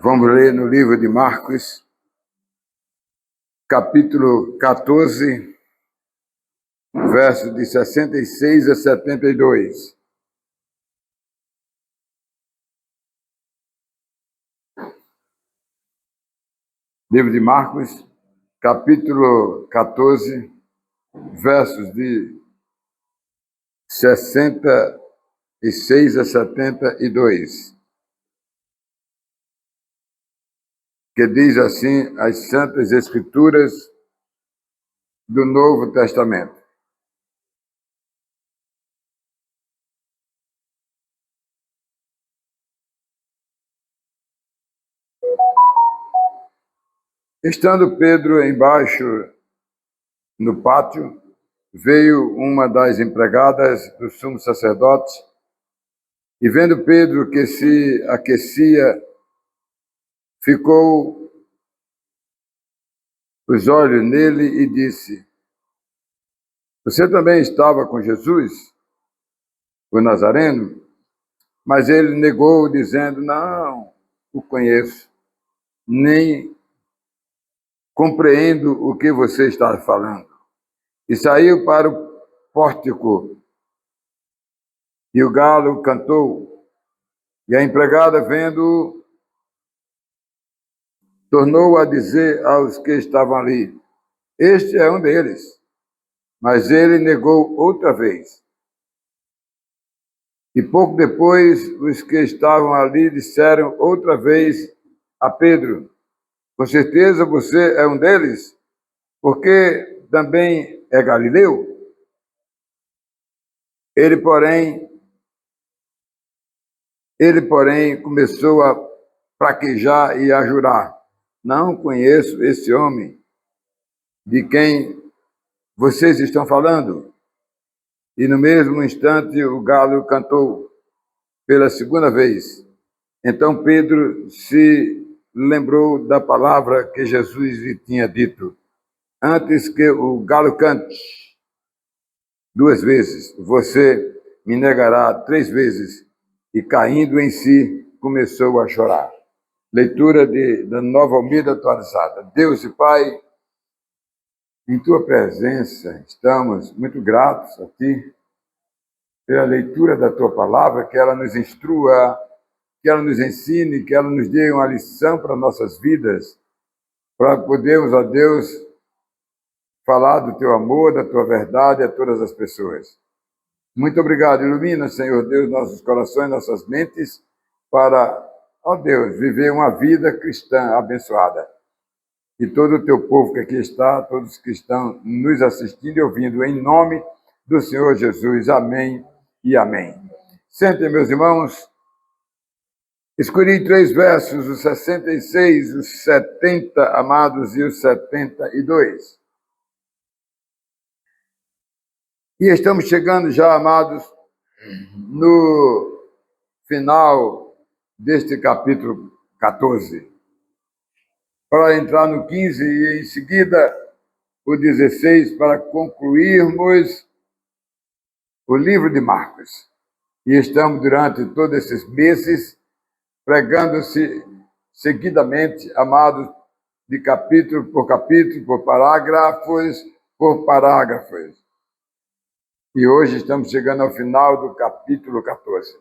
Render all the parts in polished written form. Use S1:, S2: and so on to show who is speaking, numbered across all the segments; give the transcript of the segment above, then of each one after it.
S1: Vamos ler no livro de Marcos, capítulo 14, versos de 66 a 72. Livro de Marcos, capítulo 14, versos de 66 a 72. Que diz assim as Santas Escrituras do Novo Testamento. Estando Pedro embaixo no pátio, veio uma das empregadas do sumo sacerdote e, vendo Pedro que se aquecia, ficou os olhos nele e disse: Você também estava com Jesus, o Nazareno? Mas ele negou, dizendo: Não o conheço, nem compreendo o que você está falando. E saiu para o pórtico, e o galo cantou. E a empregada, vendo-o, tornou a dizer aos que estavam ali: Este é um deles. Mas ele negou outra vez. E pouco depois, os que estavam ali disseram outra vez a Pedro: Com certeza você é um deles, porque também é galileu? Ele, porém, começou a fraquejar e a jurar: Não conheço esse homem de quem vocês estão falando. E no mesmo instante o galo cantou pela segunda vez. Então Pedro se lembrou da palavra que Jesus lhe tinha dito: Antes que o galo cante 2 vezes, você me negará 3 vezes. E caindo em si, começou a chorar. Leitura da Nova Almeida atualizada. Deus e Pai, em tua presença estamos muito gratos a ti pela leitura da tua palavra, que ela nos instrua, que ela nos ensine, que ela nos dê uma lição para nossas vidas, para podermos, ó Deus, falar do teu amor, da tua verdade a todas as pessoas. Muito obrigado. Ilumina, Senhor Deus, nossos corações, nossas mentes, para, ó Deus, viver uma vida cristã abençoada. E todo o teu povo que aqui está, todos que estão nos assistindo e ouvindo, em nome do Senhor Jesus. Amém e amém. Sentem, meus irmãos. Escolhi 3 versos, os 66, os 70, amados, e os 72. E estamos chegando já, amados, no final deste capítulo 14. Para entrar no 15 e, em seguida, o 16, para concluirmos o livro de Marcos. E estamos, durante todos esses meses, pregando-se seguidamente, amados, de capítulo, por parágrafos. E hoje estamos chegando ao final do capítulo 14.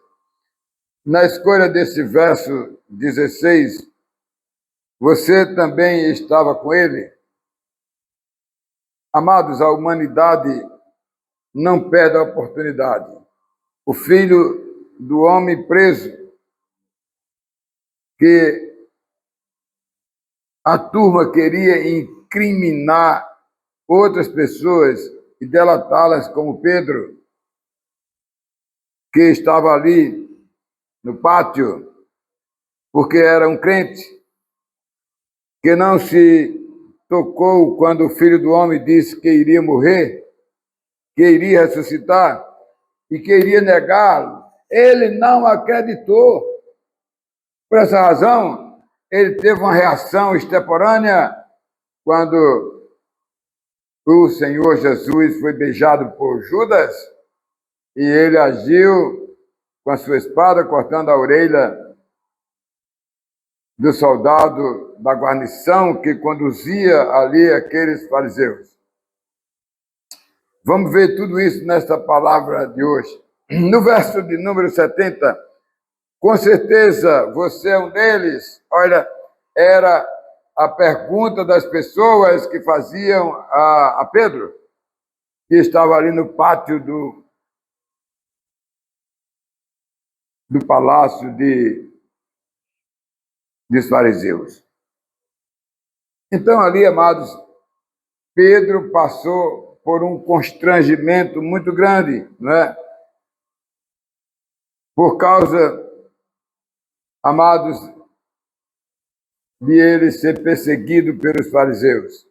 S1: Na escolha desse verso 16, você também estava com ele? Amados, a humanidade não perde a oportunidade. O filho do homem preso, que a turma queria incriminar outras pessoas e delatá-las, como Pedro, que estava ali no pátio, porque era um crente, que não se tocou quando o Filho do Homem disse que iria morrer, que iria ressuscitar e que iria negá-lo. Ele não acreditou. Por essa razão, ele teve uma reação extemporânea quando o Senhor Jesus foi beijado por Judas e ele agiu com a sua espada, cortando a orelha do soldado da guarnição que conduzia ali aqueles fariseus. Vamos ver tudo isso nesta palavra de hoje. No verso de número 70, com certeza você é um deles. Olha, era a pergunta das pessoas que faziam a Pedro, que estava ali no pátio do palácio dos fariseus. Então, ali, amados, Pedro passou por um constrangimento muito grande, não é? Por causa, amados, de ele ser perseguido pelos fariseus.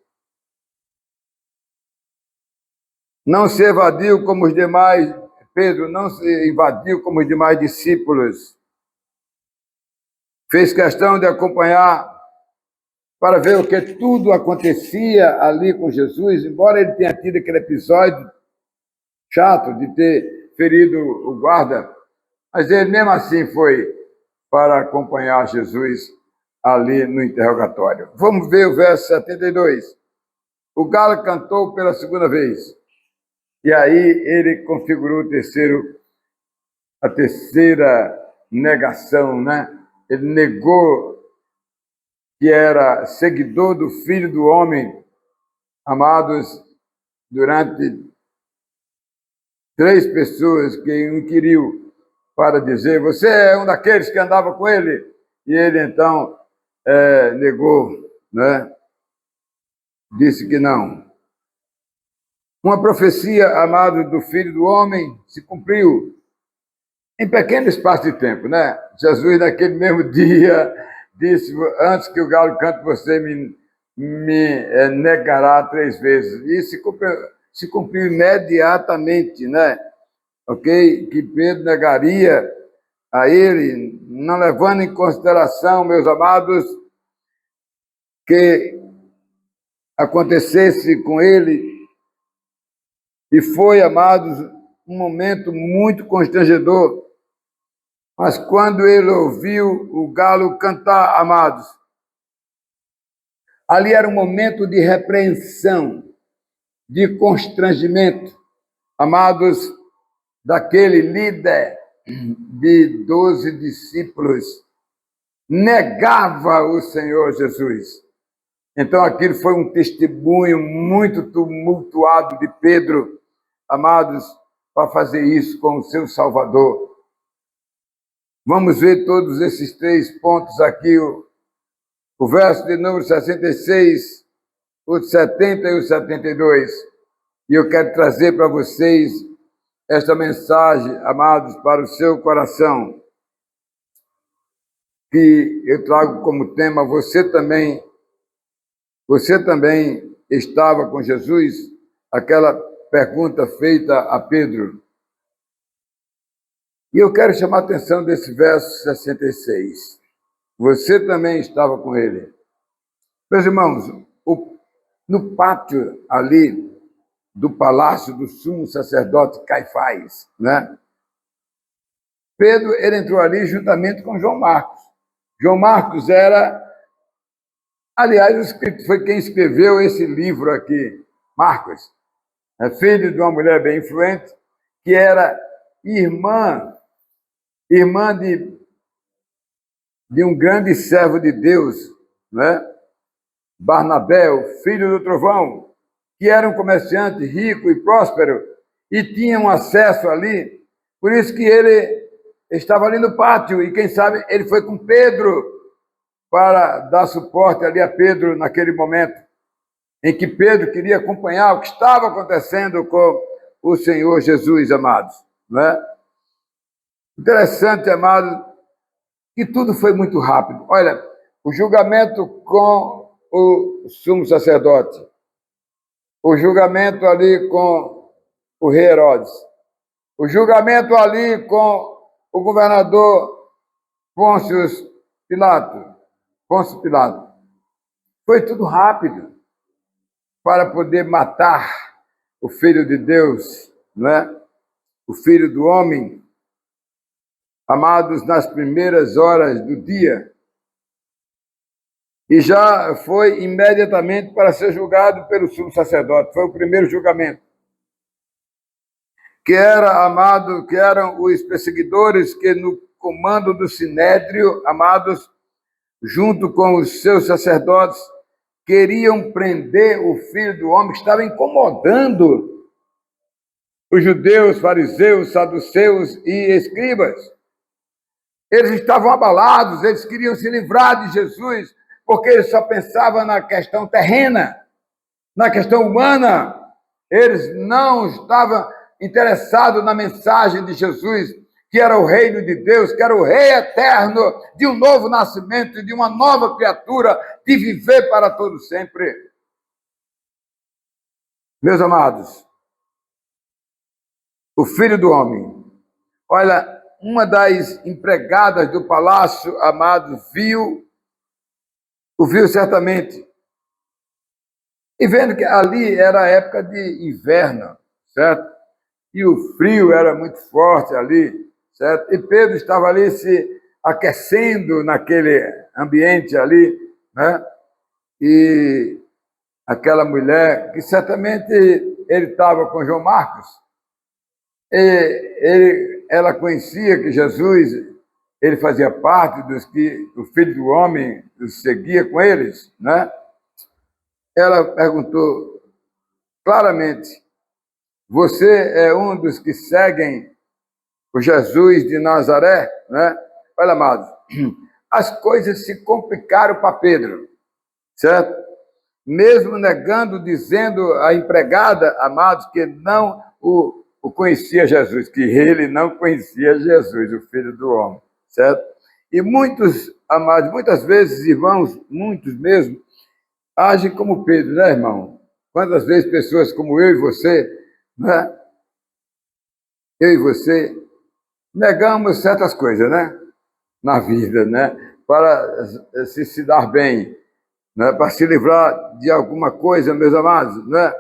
S1: Não se evadiu como os demais, Pedro não se invadiu como os demais discípulos. Fez questão de acompanhar para ver o que tudo acontecia ali com Jesus, embora ele tenha tido aquele episódio chato de ter ferido o guarda, mas ele mesmo assim foi para acompanhar Jesus ali no interrogatório. Vamos ver o verso 72. O galo cantou pela segunda vez, e aí ele configurou a terceira negação, né? Ele negou que era seguidor do Filho do Homem, amados, durante 3 pessoas que o inquiriu para dizer, você é um daqueles que andava com ele? E ele, então, negou, né? Disse que não. Uma profecia, amado, do Filho do Homem se cumpriu em pequeno espaço de tempo, né? Jesus, naquele mesmo dia, disse, antes que o galo cante, você me negará 3 vezes. E se cumpriu imediatamente, né? Ok? Que Pedro negaria a ele, não levando em consideração, meus amados, que acontecesse com ele. E foi, amados, um momento muito constrangedor. Mas quando ele ouviu o galo cantar, amados, ali era um momento de repreensão, de constrangimento, amados, daquele líder de 12 discípulos, negava o Senhor Jesus. Então aquilo foi um testemunho muito tumultuado de Pedro, amados, para fazer isso com o seu Salvador. Vamos ver todos esses 3 pontos aqui, o verso de número 66, o 70 e o 72. E eu quero trazer para vocês esta mensagem, amados, para o seu coração, que eu trago como tema, você também estava com Jesus? Aquela pergunta feita a Pedro. E eu quero chamar a atenção desse verso 66. Você também estava com ele. Meus irmãos, no pátio ali do palácio do sumo sacerdote Caifás, né? Pedro, ele entrou ali juntamente com João Marcos. João Marcos era, aliás, foi quem escreveu esse livro aqui, Marcos, é filho de uma mulher bem influente, que era irmã de um grande servo de Deus, né? Barnabé, o filho do trovão, que era um comerciante rico e próspero e tinha um acesso ali, por isso que ele estava ali no pátio e quem sabe ele foi com Pedro para dar suporte ali a Pedro naquele momento em que Pedro queria acompanhar o que estava acontecendo com o Senhor Jesus, amados, não é? Interessante, amados, que tudo foi muito rápido. Olha, o julgamento com o sumo sacerdote, o julgamento ali com o rei Herodes, o julgamento ali com o governador Pôncio Pilato. Foi tudo rápido para poder matar o Filho de Deus, não é? O Filho do Homem. Amados, nas primeiras horas do dia, e já foi imediatamente para ser julgado pelo sumo sacerdote. Foi o primeiro julgamento. Que eram os perseguidores que no comando do Sinédrio, amados, junto com os seus sacerdotes, queriam prender o Filho do Homem, que estava incomodando os judeus, fariseus, saduceus e escribas. Eles estavam abalados, eles queriam se livrar de Jesus, porque eles só pensavam na questão terrena, na questão humana. Eles não estavam interessados na mensagem de Jesus, que era o reino de Deus, que era o rei eterno, de um novo nascimento, de uma nova criatura, de viver para todo sempre. Meus amados, o Filho do Homem, olha, uma das empregadas do palácio, amado, o viu certamente, e vendo que ali era a época de inverno, certo? E o frio era muito forte ali, certo? E Pedro estava ali se aquecendo naquele ambiente ali, né? E aquela mulher, que certamente ele estava com João Marcos, ela conhecia que Jesus, ele fazia parte dos que o Filho do Homem seguia com eles, né? Ela perguntou claramente: você é um dos que seguem o Jesus de Nazaré, né? Olha, amados, as coisas se complicaram para Pedro, certo? Mesmo negando, dizendo à empregada, amados, que não o conhecia Jesus, que ele não conhecia Jesus, o Filho do Homem, certo? E muitos, amados, muitas vezes, irmãos, muitos mesmo, agem como Pedro, né, irmão? Quantas vezes pessoas como eu e você, né? Eu e você, negamos certas coisas, né? Na vida, né? Para se dar bem, né? Para se livrar de alguma coisa, meus amados, né?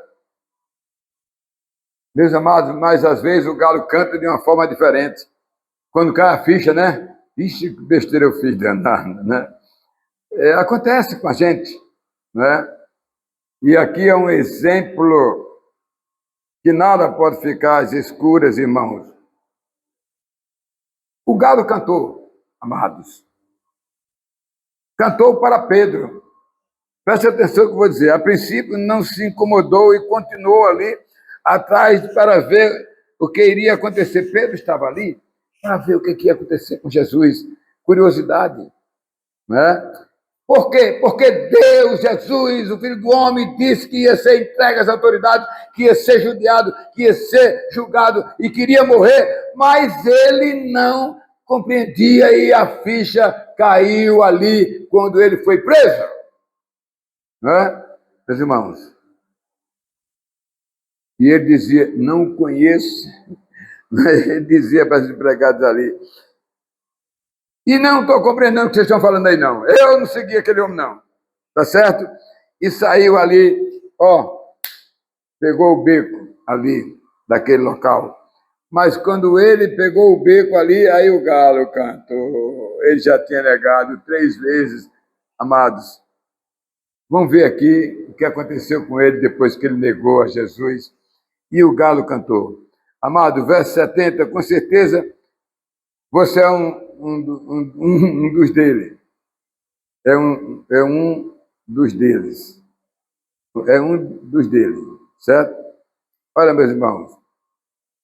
S1: Meus amados, mas às vezes o galo canta de uma forma diferente. Quando cai a ficha, né? Ixi, que besteira eu fiz danada, né? Acontece com a gente, né? E aqui é um exemplo que nada pode ficar às escuras, irmãos. O galo cantou, amados. Cantou para Pedro. Preste atenção no que eu vou dizer. A princípio não se incomodou e continuou ali atrás para ver o que iria acontecer. Pedro estava ali para ver o que ia acontecer com Jesus. Curiosidade, né? Por quê? Porque Deus, Jesus, o Filho do Homem, disse que ia ser entregue às autoridades, que ia ser judiado, que ia ser julgado e queria morrer, mas ele não compreendia e a ficha caiu ali quando ele foi preso. Né, meus irmãos? E ele dizia, não conheço, ele dizia para os empregados ali, e não estou compreendendo o que vocês estão falando aí, não. Eu não segui aquele homem, não. Tá certo? E saiu ali, ó, pegou o beco ali, daquele local. Mas quando ele pegou o beco ali, aí o galo cantou. Ele já tinha negado 3 vezes, amados. Vamos ver aqui o que aconteceu com ele depois que ele negou a Jesus. E o galo cantou. Amado, verso 70, com certeza você é um dos dele. É um dos deles. É um dos deles, certo? Olha, meus irmãos,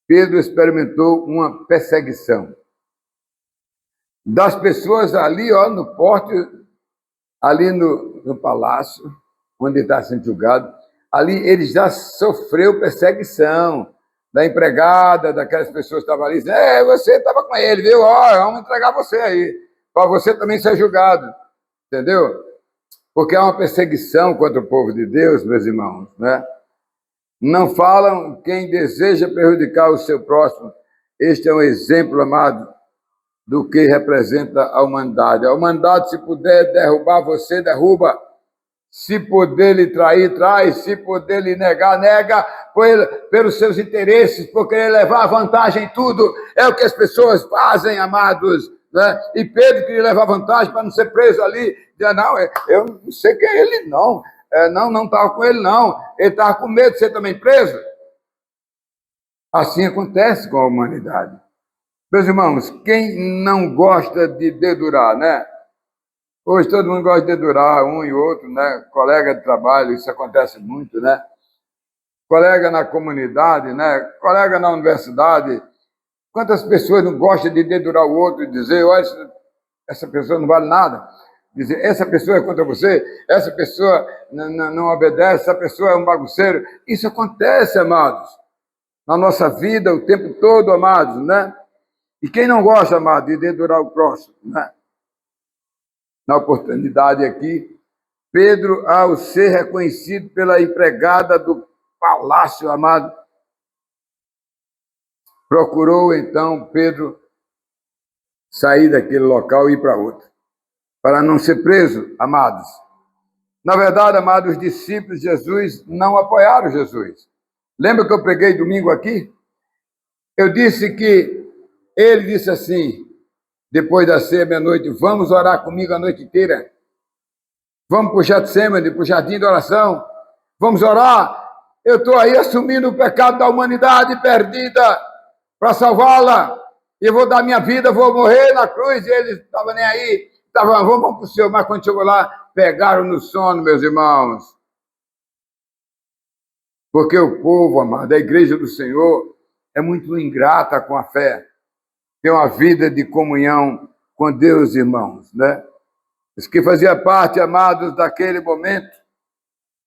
S1: Pedro experimentou uma perseguição das pessoas ali, ó, no pórtico, ali no palácio, onde ele está sendo julgado. Ali ele já sofreu perseguição da empregada, daquelas pessoas que estavam ali, dizendo, você estava com ele, viu? Ó, vamos entregar você aí, para você também ser julgado, entendeu? Porque há uma perseguição contra o povo de Deus, meus irmãos, né? Não falam quem deseja prejudicar o seu próximo. Este é um exemplo, amado, do que representa a humanidade. A humanidade, se puder derrubar você, derruba. Se poder lhe trair, trai. Se poder lhe negar, nega pelos seus interesses, por querer levar vantagem em tudo. É o que as pessoas fazem, amados, né? E Pedro queria levar vantagem para não ser preso ali. Dizia, não, eu não sei quem é ele, não. Não estava com ele, não. Ele estava com medo de ser também preso. Assim acontece com a humanidade. Meus irmãos, quem não gosta de dedurar, né? Hoje todo mundo gosta de dedurar um e outro, né? Colega de trabalho, isso acontece muito, né? Colega na comunidade, né? Colega na universidade. Quantas pessoas não gostam de dedurar o outro e dizer, olha, essa pessoa não vale nada? Dizer, essa pessoa é contra você, essa pessoa não obedece, essa pessoa é um bagunceiro. Isso acontece, amados, na nossa vida o tempo todo, amados, né? E quem não gosta, amado, de dedurar o próximo, né? Na oportunidade aqui, Pedro, ao ser reconhecido pela empregada do palácio, amado, procurou então Pedro sair daquele local e ir para outro, para não ser preso, amados. Na verdade, amados, os discípulos de Jesus não apoiaram Jesus. Lembra que eu preguei domingo aqui? Eu disse que ele disse assim, depois da ceia, meia-noite, vamos orar comigo a noite inteira. Vamos para o Getsemane, para o jardim de oração. Vamos orar. Eu estou aí assumindo o pecado da humanidade perdida para salvá-la. E vou dar minha vida, vou morrer na cruz. E ele estava nem aí. Vamos para o Senhor. Mas quando chegou lá, pegaram no sono, meus irmãos. Porque o povo, amado, a igreja do Senhor é muito ingrata com a fé. Tem uma vida de comunhão com Deus, irmãos, né? Os que fazia parte, amados, daquele momento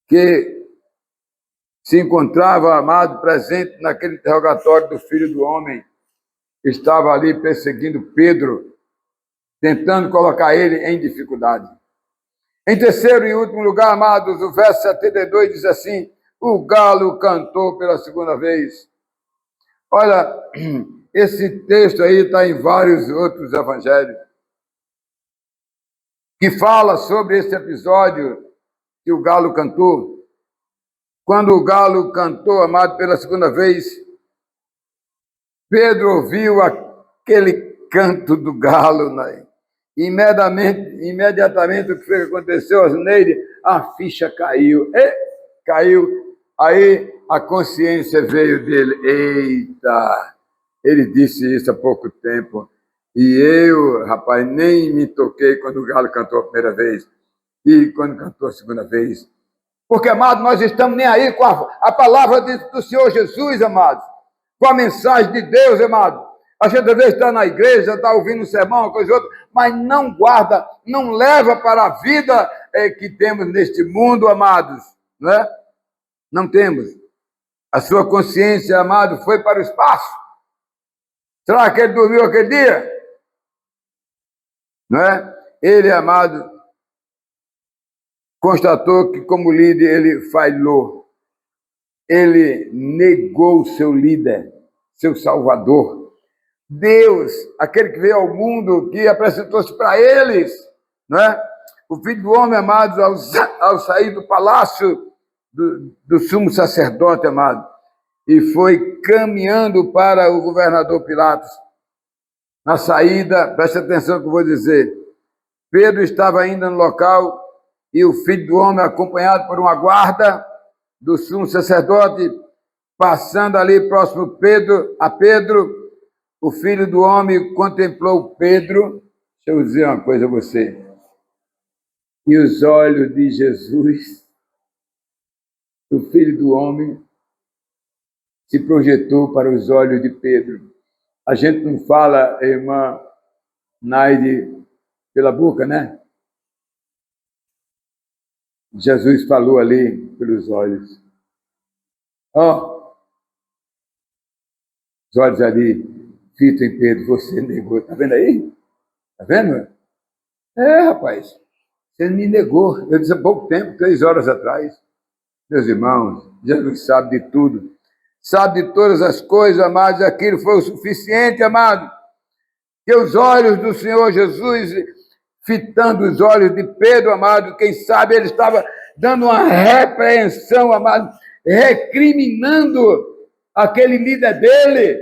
S1: que se encontrava, amado, presente naquele interrogatório do Filho do Homem, estava ali perseguindo Pedro, tentando colocar ele em dificuldade. Em terceiro e último lugar, amados, o verso 72 diz assim, o galo cantou pela segunda vez. Olha, esse texto aí está em vários outros evangelhos, que fala sobre esse episódio que o galo cantou. Quando o galo cantou, amado, pela segunda vez, Pedro ouviu aquele canto do galo, né? Imediatamente o que foi que aconteceu, Osneide? A ficha caiu. Caiu. Aí a consciência veio dele. Eita! Ele disse isso há pouco tempo. E eu, rapaz, nem me toquei quando o galo cantou a primeira vez. E quando cantou a segunda vez. Porque, amado, nós estamos nem aí com a palavra do Senhor Jesus, amado. Com a mensagem de Deus, amado. A gente às vezes está na igreja, está ouvindo um sermão, uma coisa ou outra, mas não guarda, não leva para a vida que temos neste mundo, amados. Não é? Não temos. A sua consciência, amado, foi para o espaço. Será que ele dormiu aquele dia? Não é? Ele, amado, constatou que como líder ele falhou. Ele negou o seu líder, seu salvador. Deus, aquele que veio ao mundo, que apresentou-se para eles, não é? O Filho do Homem, amados, ao sair do palácio do sumo sacerdote, amado, e foi caminhando para o governador Pilatos. Na saída, preste atenção no que eu vou dizer, Pedro estava ainda no local e o Filho do Homem, acompanhado por uma guarda do sumo sacerdote, passando ali próximo a Pedro, o Filho do Homem contemplou Pedro. Deixa eu dizer uma coisa a você. E os olhos de Jesus, o Filho do Homem, se projetou para os olhos de Pedro. A gente não fala, irmã Naide, pela boca, né? Jesus falou ali pelos olhos. Ó, os olhos ali, fito em Pedro, você negou. Tá vendo aí? Tá vendo? Rapaz, você me negou. Eu disse há pouco tempo, 3 horas atrás. Meus irmãos, Jesus sabe de tudo. Sabe de todas as coisas, amados. Aquilo foi o suficiente, amado. Que os olhos do Senhor Jesus, fitando os olhos de Pedro, amado, quem sabe ele estava dando uma repreensão, amado, recriminando aquele líder dele,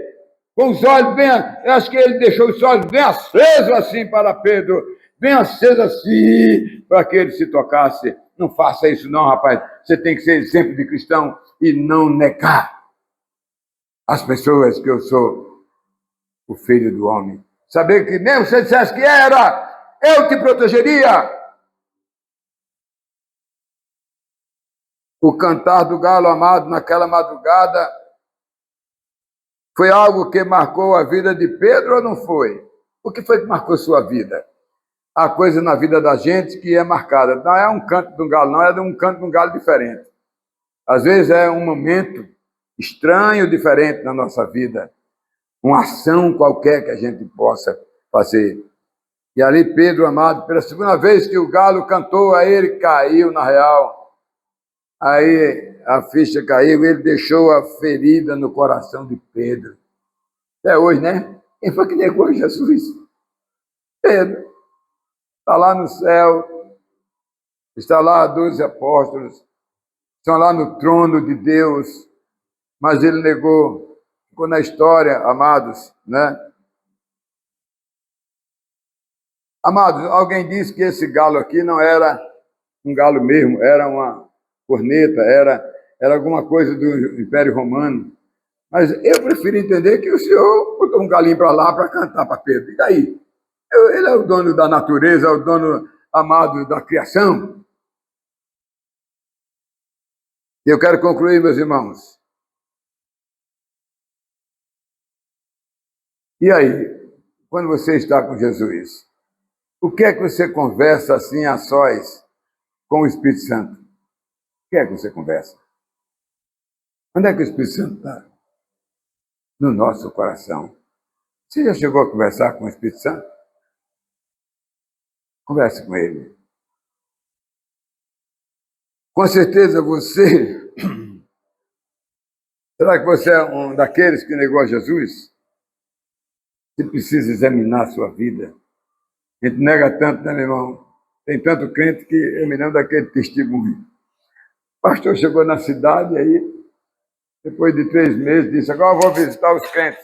S1: com os olhos bem... Eu acho que ele deixou os olhos bem acesos assim para Pedro, bem acesos assim, para que ele se tocasse. Não faça isso não, rapaz. Você tem que ser exemplo de cristão e não negar as pessoas que eu sou o filho do homem. Saber que mesmo se você dissesse que era, eu te protegeria. O cantar do galo amado naquela madrugada foi algo que marcou a vida de Pedro ou não foi? O que foi que marcou sua vida? Há coisa na vida da gente que é marcada. Não é um canto de um galo, não, é um canto de um galo diferente. Às vezes é um momento estranho, diferente na nossa vida. Uma ação qualquer que a gente possa fazer. E ali Pedro, amado, pela segunda vez que o galo cantou, aí ele caiu na real. Aí a ficha caiu, ele deixou a ferida no coração de Pedro. Até hoje, né? Quem foi que negou Jesus? Pedro. Está lá no céu, está lá 12 apóstolos, estão lá no trono de Deus, mas ele negou. Ficou na história, amados, né? Amados, alguém disse que esse galo aqui não era um galo mesmo, era uma corneta, era alguma coisa do Império Romano. Mas eu prefiro entender que o senhor botou um galinho para lá para cantar para Pedro. E daí? Ele é o dono da natureza, é o dono amado da criação. E eu quero concluir, meus irmãos. E aí, quando você está com Jesus, o que é que você conversa assim a sós com o Espírito Santo? O que é que você conversa? Onde é que o Espírito Santo está? No nosso coração. Você já chegou a conversar com o Espírito Santo? Converse com ele. Com certeza você... Será que você é um daqueles que negou a Jesus? Você precisa examinar a sua vida. A gente nega tanto, né, meu irmão? Tem tanto crente que eu me lembro daquele testemunho. O pastor chegou na cidade, aí, depois de 3 meses, disse, agora eu vou visitar os crentes.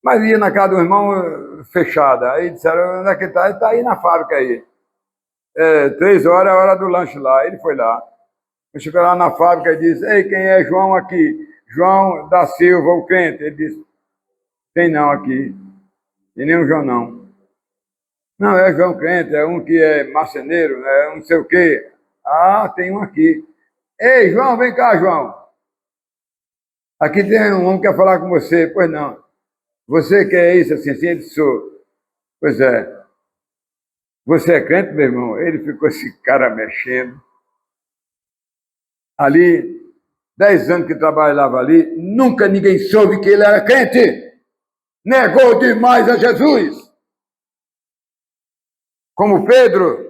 S1: Mas ia na casa do irmão fechada. Aí disseram, onde é que ele está? Ele está aí na fábrica aí. 3 horas é a hora do lanche lá. Ele foi lá. Ele chegou lá na fábrica e disse, ei, quem é João aqui? João da Silva, o crente. Ele disse, tem não aqui. Tem nenhum João não. Não, é João crente, é um que é marceneiro, é um não sei o quê. Ah, tem um aqui. Ei, João, vem cá, João. Aqui tem um homem que quer falar com você. Pois não. Você quer isso assim? Ele disse, sou. Pois é. Você é crente, meu irmão? Ele ficou esse cara mexendo. Ali, 10 anos que trabalhava ali, nunca ninguém soube que ele era crente. Negou demais a Jesus. Como Pedro.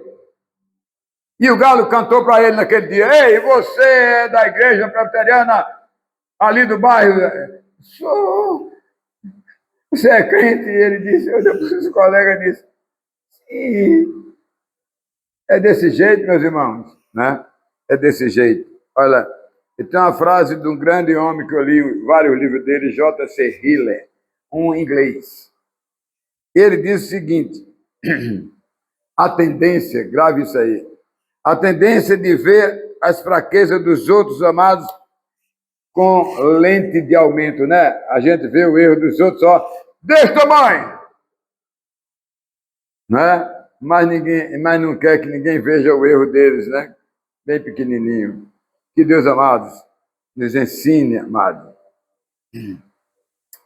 S1: E o galo cantou para ele naquele dia, ei, você é da igreja presbiteriana ali do bairro? Sou. Você é crente? E ele disse, eu olhei para os colegas e disse, sim. É desse jeito, meus irmãos, né? É desse jeito. Olha, tem uma frase de um grande homem que eu li vários livros dele, J.C. Hiller, um inglês. Ele diz o seguinte, a tendência, grave isso aí, a tendência de ver as fraquezas dos outros amados com lente de aumento, né? A gente vê o erro dos outros, ó, desse tamanho, né? Mas não quer que ninguém veja o erro deles, né? Bem pequenininho. Que Deus, amados, nos ensine, amados.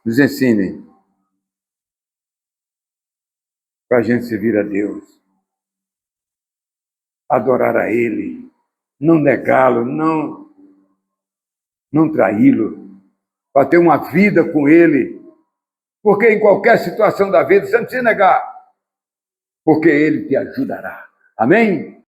S1: Nos ensine para a gente servir a Deus. Adorar a Ele. Não negá-lo, não traí-lo. Para ter uma vida com Ele. Porque em qualquer situação da vida, você não precisa negar. Porque Ele te ajudará. Amém?